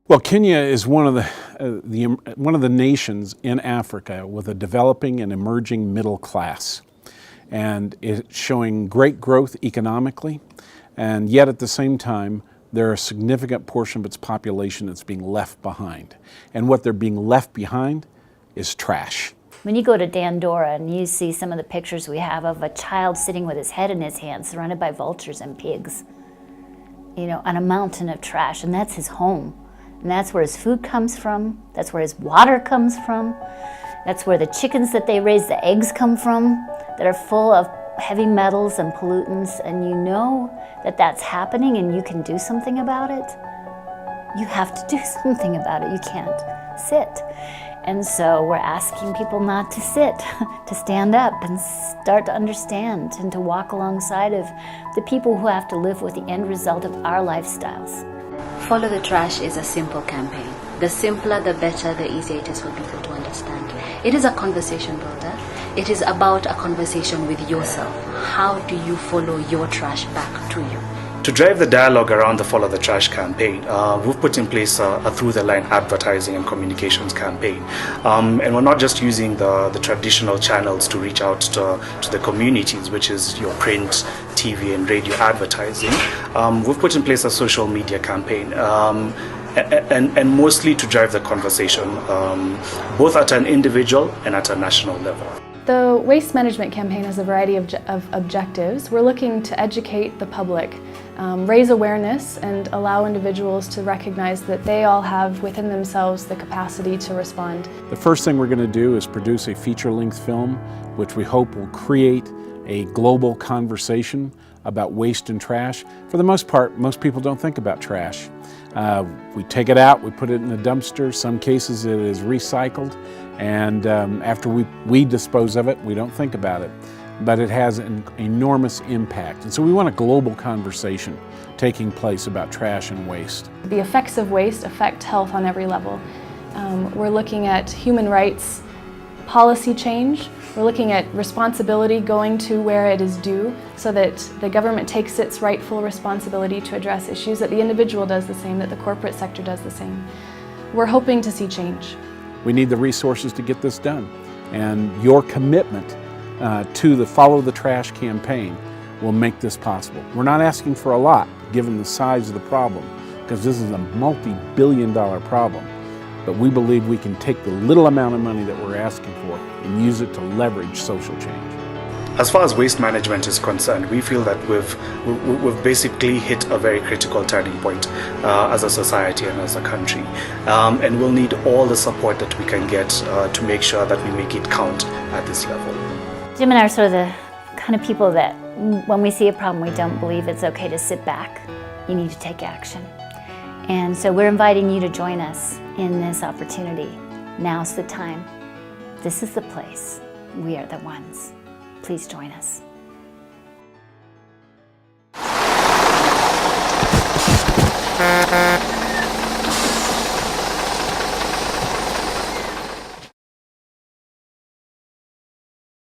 Well, Kenya is one of the nations in Africa with a developing and emerging middle class, and it's showing great growth economically, and yet at the same time there are a significant portion of its population that's being left behind, and what they're being left behind is trash. When you go to Dandora and you see some of the pictures we have of a child sitting with his head in his hands, surrounded by vultures and pigs, on a mountain of trash, and that's his home. And that's where his food comes from, that's where his water comes from, that's where the chickens that they raise, the eggs come from, that are full of heavy metals and pollutants, and you know that that's happening and you can do something about it. You have to do something about it, you can't sit. And so we're asking people not to sit, to stand up and start to understand and to walk alongside of the people who have to live with the end result of our lifestyles. Follow the Trash is a simple campaign. The simpler, the better, the easier it is for people to understand. It is a conversation builder. It is about a conversation with yourself. How do you follow your trash back to you? To drive the dialogue around the Follow the Trash campaign, we've put in place a through-the-line advertising and communications campaign. And we're not just using the traditional channels to reach out to the communities, which is your print, TV and radio advertising. We've put in place a social media campaign, and mostly to drive the conversation, both at an individual and at a national level. The waste management campaign has a variety of objectives. We're looking to educate the public, raise awareness, and allow individuals to recognize that they all have within themselves the capacity to respond. The first thing we're going to do is produce a feature-length film, which we hope will create a global conversation about waste and trash. For the most part, most people don't think about trash. We take it out, we put it in the dumpster. Some cases it is recycled, and after we dispose of it, we don't think about it. But it has an enormous impact. And so we want a global conversation taking place about trash and waste. The effects of waste affect health on every level. We're looking at human rights policy change. We're looking at responsibility going to where it is due so that the government takes its rightful responsibility to address issues, that the individual does the same, that the corporate sector does the same. We're hoping to see change. We need the resources to get this done, and your commitment to the Follow the Trash campaign will make this possible. We're not asking for a lot given the size of the problem, because this is a multi-billion-dollar problem. But we believe we can take the little amount of money that we're asking for and use it to leverage social change. As far as waste management is concerned, we feel that we've basically hit a very critical turning point as a society and as a country. And we'll need all the support that we can get to make sure that we make it count at this level. Jim and I are sort of the kind of people that when we see a problem, we don't believe it's okay to sit back. You need to take action. And so we're inviting you to join us in this opportunity. Now's the time. This is the place. We are the ones. Please join us.